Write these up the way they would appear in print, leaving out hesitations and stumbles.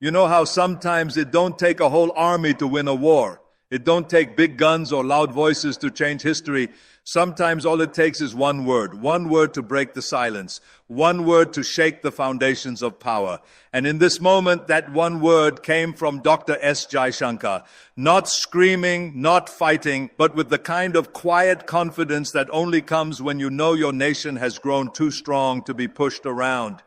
You know how sometimes it don't take a whole army to win a war. It don't take big guns or loud voices to change history. Sometimes all it takes is one word to break the silence, one word to shake the foundations of power. And in this moment, that one word came from Dr. S. Jaishankar. Not screaming, not fighting, but with the kind of quiet confidence that only comes when you know your nation has grown too strong to be pushed around.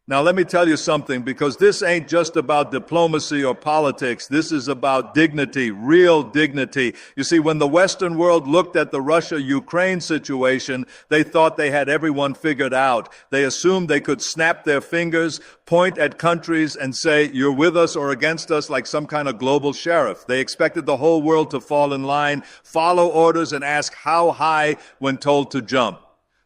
Now, let me tell you something, because this ain't just about diplomacy or politics. This is about dignity, real dignity. You see, when the Western world looked at the Russia-Ukraine situation, they thought they had everyone figured out. They assumed they could snap their fingers, point at countries, and say, you're with us or against us, like some kind of global sheriff. They expected the whole world to fall in line, follow orders, and ask how high when told to jump.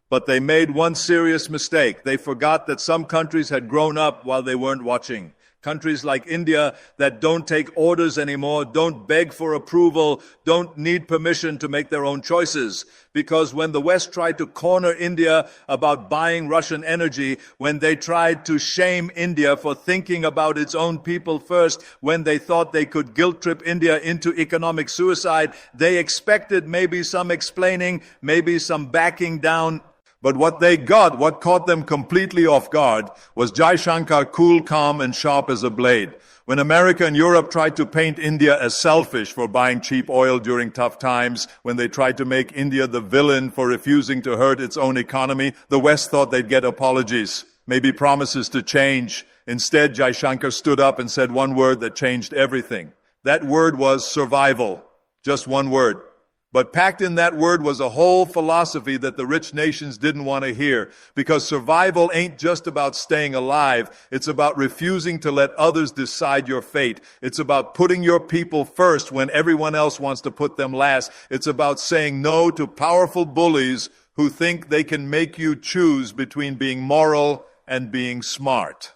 But they made one serious mistake. They forgot that some countries had grown up while they weren't watching. Countries like India that don't take orders anymore, don't beg for approval, don't need permission to make their own choices. Because when the West tried to corner India about buying Russian energy, when they tried to shame India for thinking about its own people first, when they thought they could guilt-trip India into economic suicide, they expected maybe some explaining, maybe some backing down. But what they got, what caught them completely off guard, was Jaishankar cool, calm, and sharp as a blade. When America and Europe tried to paint India as selfish for buying cheap oil during tough times, when they tried to make India the villain for refusing to hurt its own economy, the West thought they'd get apologies, maybe promises to change. Instead, Jaishankar stood up and said one word that changed everything. That word was survival. Just one word. But packed in that word was a whole philosophy that the rich nations didn't want to hear, because survival ain't just about staying alive. It's about refusing to let others decide your fate. It's about putting your people first when everyone else wants to put them last. It's about saying no to powerful bullies who think they can make you choose between being moral and being smart.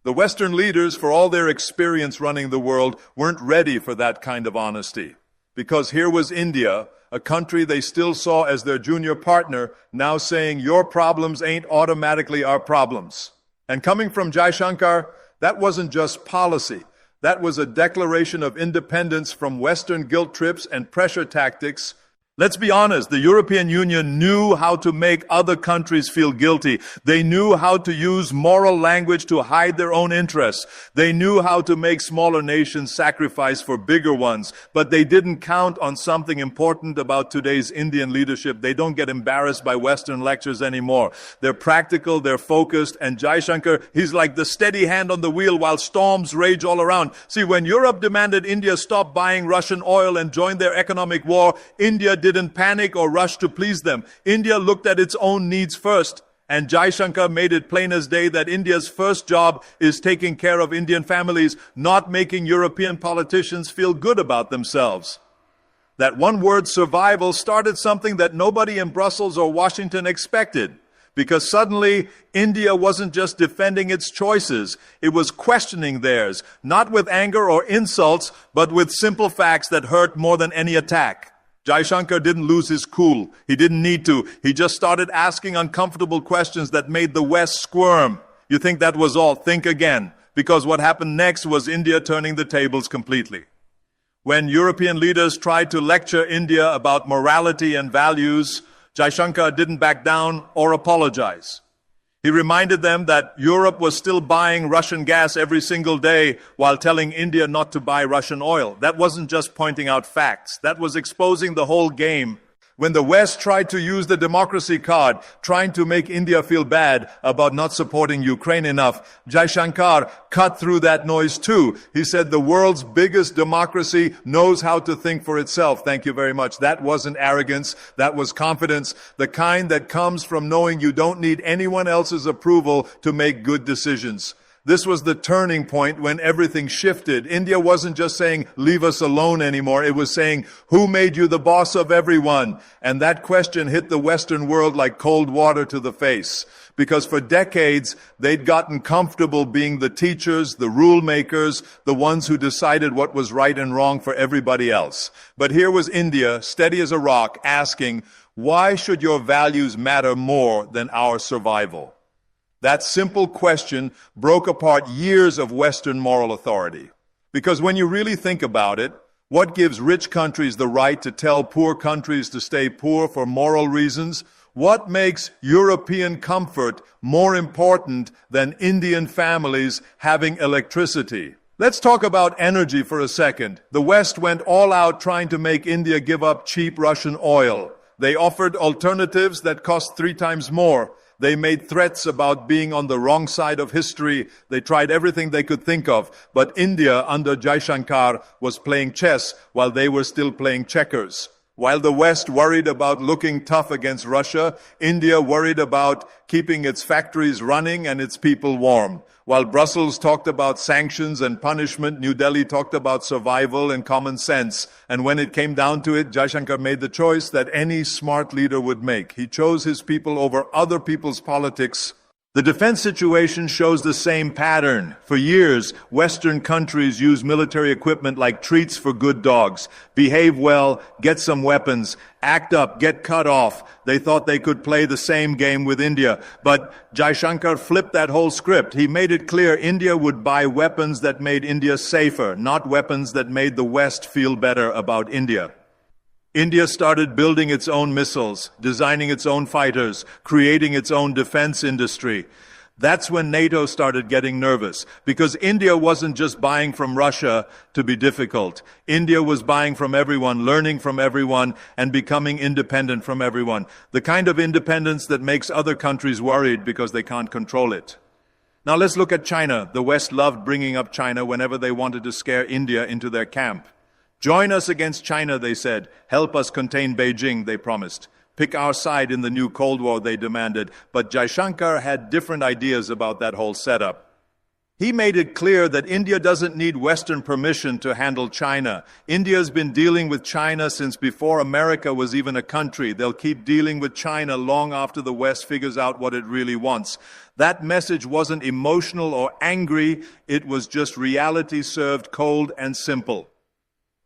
The Western leaders, for all their experience running the world, weren't ready for that kind of honesty. Because here was India, a country they still saw as their junior partner, now saying, your problems ain't automatically our problems. And coming from Jaishankar, that wasn't just policy. That was a declaration of independence from Western guilt trips and pressure tactics. Let's be honest, the European Union knew how to make other countries feel guilty. They knew how to use moral language to hide their own interests. They knew how to make smaller nations sacrifice for bigger ones. But they didn't count on something important about today's Indian leadership. They don't get embarrassed by Western lectures anymore. They're practical, they're focused, and Jaishankar, he's like the steady hand on the wheel while storms rage all around. See, when Europe demanded India stop buying Russian oil and join their economic war, India didn't panic or rush to please them. India looked at its own needs first. And Jaishankar made it plain as day that India's first job is taking care of Indian families, not making European politicians feel good about themselves. That one word, survival, started something that nobody in Brussels or Washington expected. Because suddenly, India wasn't just defending its choices, it was questioning theirs, not with anger or insults, but with simple facts that hurt more than any attack. Jaishankar didn't lose his cool. He didn't need to. He just started asking uncomfortable questions that made the West squirm. You think that was all? Think again. Because what happened next was India turning the tables completely. When European leaders tried to lecture India about morality and values, Jaishankar didn't back down or apologize. He reminded them that Europe was still buying Russian gas every single day while telling India not to buy Russian oil. That wasn't just pointing out facts. That was exposing the whole game. When the West tried to use the democracy card, trying to make India feel bad about not supporting Ukraine enough, Jaishankar cut through that noise too. He said the world's biggest democracy knows how to think for itself. Thank you very much. That wasn't arrogance. That was confidence. The kind that comes from knowing you don't need anyone else's approval to make good decisions. This was the turning point when everything shifted. India wasn't just saying, leave us alone anymore. It was saying, who made you the boss of everyone? And that question hit the Western world like cold water to the face. Because for decades, they'd gotten comfortable being the teachers, the rule makers, the ones who decided what was right and wrong for everybody else. But here was India, steady as a rock, asking, why should your values matter more than our survival? That simple question broke apart years of Western moral authority. Because when you really think about it, what gives rich countries the right to tell poor countries to stay poor for moral reasons? What makes European comfort more important than Indian families having electricity? Let's talk about energy for a second. The West went all out trying to make India give up cheap Russian oil. They offered alternatives that cost 3 times more. They made threats about being on the wrong side of history. They tried everything they could think of. But India, under Jaishankar, was playing chess while they were still playing checkers. While the West worried about looking tough against Russia, India worried about keeping its factories running and its people warm. While Brussels talked about sanctions and punishment, New Delhi talked about survival and common sense. And when it came down to it, Jaishankar made the choice that any smart leader would make. He chose his people over other people's politics. The defense situation shows the same pattern. For years, Western countries use military equipment like treats for good dogs. Behave well, get some weapons, act up, get cut off. They thought they could play the same game with India. But Jaishankar flipped that whole script. He made it clear India would buy weapons that made India safer, not weapons that made the West feel better about India. India started building its own missiles, designing its own fighters, creating its own defense industry. That's when NATO started getting nervous, because India wasn't just buying from Russia to be difficult. India was buying from everyone, learning from everyone, and becoming independent from everyone. The kind of independence that makes other countries worried because they can't control it. Now let's look at China. The West loved bringing up China whenever they wanted to scare India into their camp. Join us against China, they said. Help us contain Beijing, they promised. Pick our side in the new Cold War, they demanded. But Jaishankar had different ideas about that whole setup. He made it clear that India doesn't need Western permission to handle China. India's been dealing with China since before America was even a country. They'll keep dealing with China long after the West figures out what it really wants. That message wasn't emotional or angry. It was just reality served cold and simple.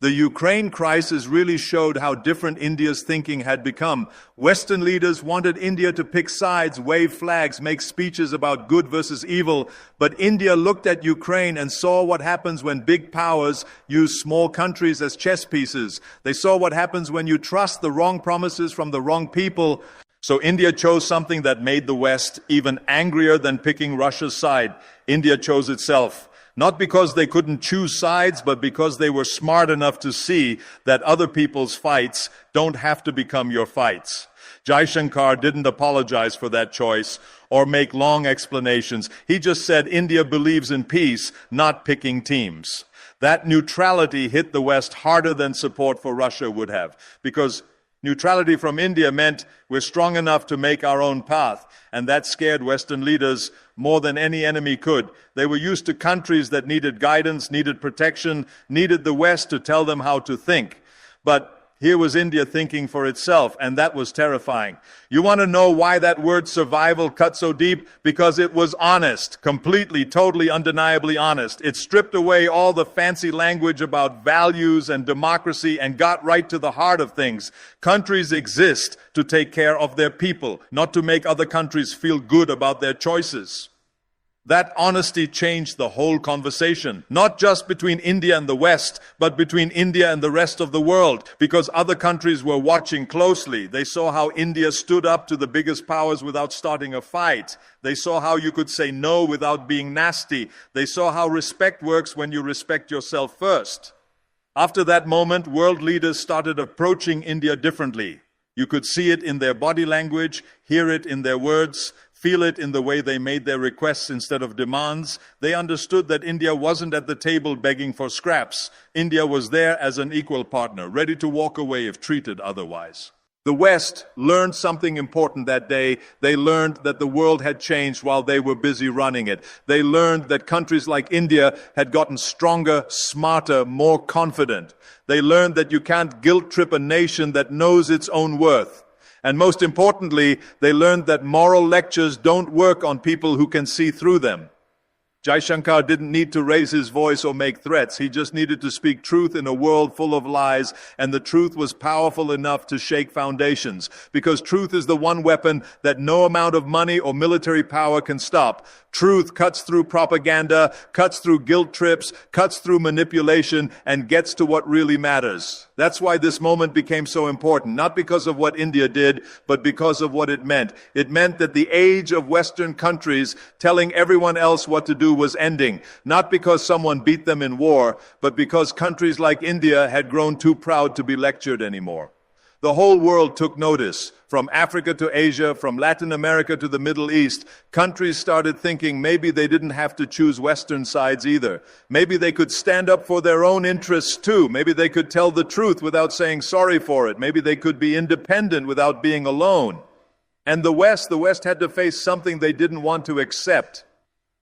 The Ukraine crisis really showed how different India's thinking had become. Western leaders wanted India to pick sides, wave flags, make speeches about good versus evil. But India looked at Ukraine and saw what happens when big powers use small countries as chess pieces. They saw what happens when you trust the wrong promises from the wrong people. So India chose something that made the West even angrier than picking Russia's side. India chose itself. Not because they couldn't choose sides, but because they were smart enough to see that other people's fights don't have to become your fights. Jaishankar didn't apologize for that choice or make long explanations. He just said India believes in peace, not picking teams. That neutrality hit the West harder than support for Russia would have, because neutrality from India meant we're strong enough to make our own path, and that scared Western leaders more than any enemy could. They were used to countries that needed guidance, needed protection, needed the West to tell them how to think. But here was India thinking for itself, and that was terrifying. You want to know why that word survival cut so deep? Because it was honest, completely, totally, undeniably honest. It stripped away all the fancy language about values and democracy and got right to the heart of things. Countries exist to take care of their people, not to make other countries feel good about their choices. That honesty changed the whole conversation, not just between India and the West, but between India and the rest of the world, because other countries were watching closely. They saw how India stood up to the biggest powers without starting a fight. They saw how you could say no without being nasty. They saw how respect works when you respect yourself first. After that moment, world leaders started approaching India differently. You could see it in their body language, hear it in their words, feel it in the way they made their requests instead of demands. They understood that India wasn't at the table begging for scraps. India was there as an equal partner, ready to walk away if treated otherwise. The West learned something important that day. They learned that the world had changed while they were busy running it. They learned that countries like India had gotten stronger, smarter, more confident. They learned that you can't guilt-trip a nation that knows its own worth. And most importantly, they learned that moral lectures don't work on people who can see through them. Jaishankar didn't need to raise his voice or make threats. He just needed to speak truth in a world full of lies, and the truth was powerful enough to shake foundations. Because truth is the one weapon that no amount of money or military power can stop. Truth cuts through propaganda, cuts through guilt trips, cuts through manipulation, and gets to what really matters. That's why this moment became so important, not because of what India did, but because of what it meant. It meant that the age of Western countries telling everyone else what to do was ending, not because someone beat them in war, but because countries like India had grown too proud to be lectured anymore. The whole world took notice. From Africa to Asia, from Latin America to the Middle East, countries started thinking maybe they didn't have to choose Western sides either. Maybe they could stand up for their own interests too. Maybe they could tell the truth without saying sorry for it. Maybe they could be independent without being alone. And the West had to face something they didn't want to accept.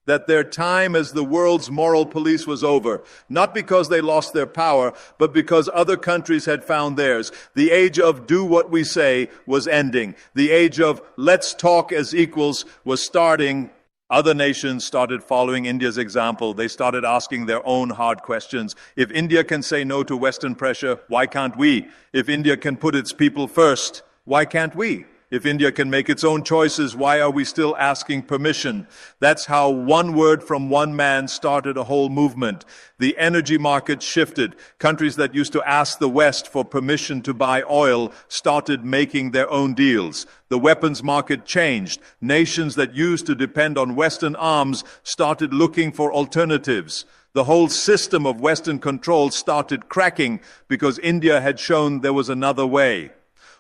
That their time as the world's moral police was over, not because they lost their power, but because other countries had found theirs. The age of do what we say was ending. The age of let's talk as equals was starting. Other nations started following India's example. They started asking their own hard questions. If India can say no to Western pressure, why can't we? If India can put its people first, why can't we? If India can make its own choices, why are we still asking permission? That's how one word from one man started a whole movement. The energy market shifted. Countries that used to ask the West for permission to buy oil started making their own deals. The weapons market changed. Nations that used to depend on Western arms started looking for alternatives. The whole system of Western control started cracking because India had shown there was another way.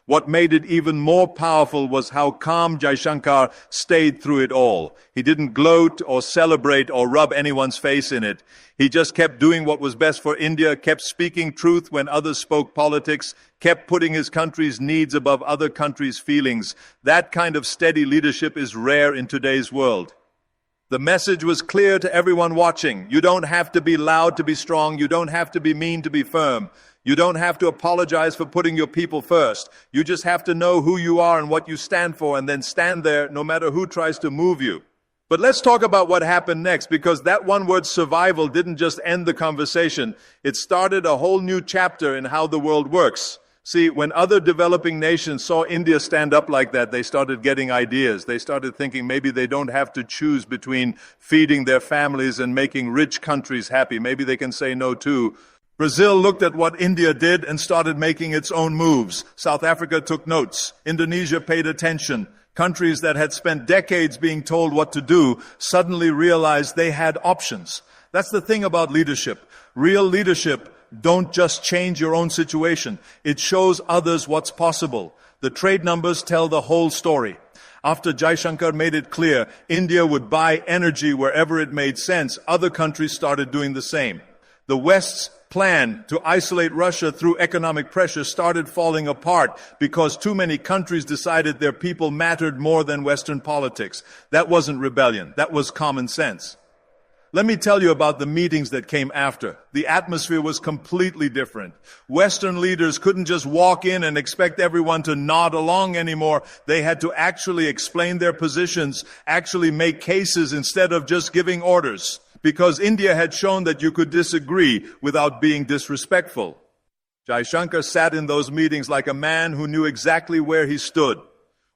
What made it even more powerful was how calm Jaishankar stayed through it all. He didn't gloat or celebrate or rub anyone's face in it. He just kept doing what was best for India, kept speaking truth when others spoke politics, kept putting his country's needs above other countries' feelings. That kind of steady leadership is rare in today's world. The message was clear to everyone watching. You don't have to be loud to be strong. You don't have to be mean to be firm. You don't have to apologize for putting your people first. You just have to know who you are and what you stand for, and then stand there no matter who tries to move you. But let's talk about what happened next, because that one word survival didn't just end the conversation. It started a whole new chapter in how the world works. See, when other developing nations saw India stand up like that, they started getting ideas. They started thinking maybe they don't have to choose between feeding their families and making rich countries happy. Maybe they can say no too. Brazil looked at what India did and started making its own moves. South Africa took notes. Indonesia paid attention. Countries that had spent decades being told what to do suddenly realized they had options. That's the thing about leadership. Real leadership don't just change your own situation. It shows others what's possible. The trade numbers tell the whole story. After Jaishankar made it clear India would buy energy wherever it made sense, other countries started doing the same. The West's plan to isolate Russia through economic pressure started falling apart because too many countries decided their people mattered more than Western politics. That wasn't rebellion. That was common sense. Let me tell you about the meetings that came after. The atmosphere was completely different. Western leaders couldn't just walk in and expect everyone to nod along anymore. They had to actually explain their positions, actually make cases instead of just giving orders. Because India had shown that you could disagree without being disrespectful. Jaishankar sat in those meetings like a man who knew exactly where he stood.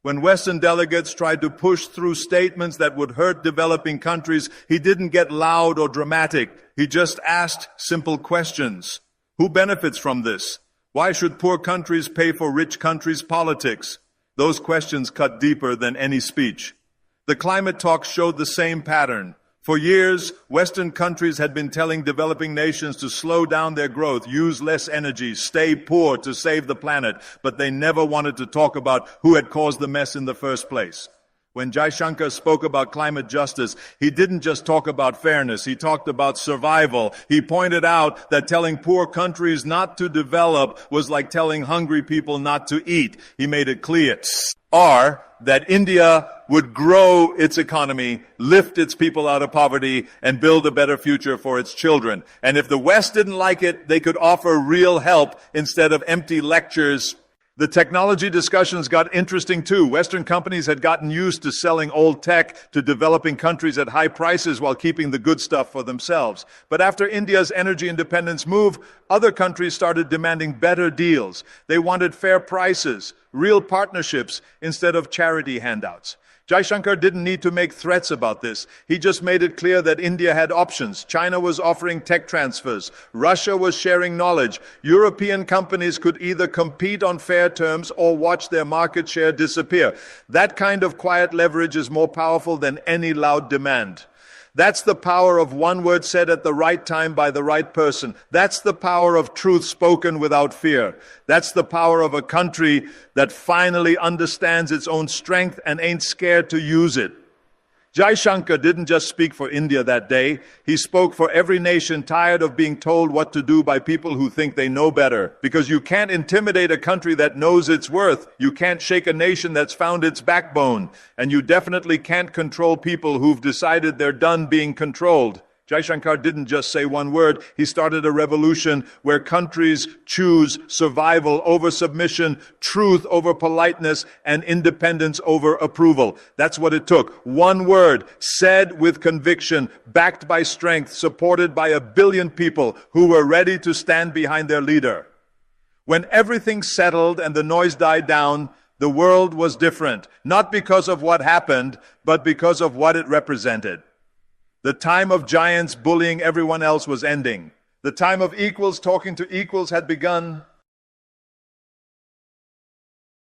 When Western delegates tried to push through statements that would hurt developing countries, he didn't get loud or dramatic. He just asked simple questions. Who benefits from this? Why should poor countries pay for rich countries' politics? Those questions cut deeper than any speech. The climate talks showed the same pattern. For years, Western countries had been telling developing nations to slow down their growth, use less energy, stay poor to save the planet, but they never wanted to talk about who had caused the mess in the first place. When Jaishankar spoke about climate justice, he didn't just talk about fairness, he talked about survival. He pointed out that telling poor countries not to develop was like telling hungry people not to eat. He made it clear. Or that India would grow its economy, lift its people out of poverty, and build a better future for its children. And if the West didn't like it, they could offer real help instead of empty lectures. The technology discussions got interesting too. Western companies had gotten used to selling old tech to developing countries at high prices while keeping the good stuff for themselves. But after India's energy independence move, other countries started demanding better deals. They wanted fair prices, real partnerships, instead of charity handouts. Jaishankar didn't need to make threats about this. He just made it clear that India had options. China was offering tech transfers. Russia was sharing knowledge. European companies could either compete on fair terms or watch their market share disappear. That kind of quiet leverage is more powerful than any loud demand. That's the power of one word said at the right time by the right person. That's the power of truth spoken without fear. That's the power of a country that finally understands its own strength and ain't scared to use it. Jaishankar didn't just speak for India that day. He spoke for every nation tired of being told what to do by people who think they know better. Because you can't intimidate a country that knows its worth. You can't shake a nation that's found its backbone. And you definitely can't control people who've decided they're done being controlled. Jaishankar didn't just say one word. He started a revolution where countries choose survival over submission, truth over politeness, and independence over approval. That's what it took. One word, said with conviction, backed by strength, supported by 1 billion people who were ready to stand behind their leader. When everything settled and the noise died down, the world was different. Not because of what happened, but because of what it represented. The time of giants bullying everyone else was ending. The time of equals talking to equals had begun.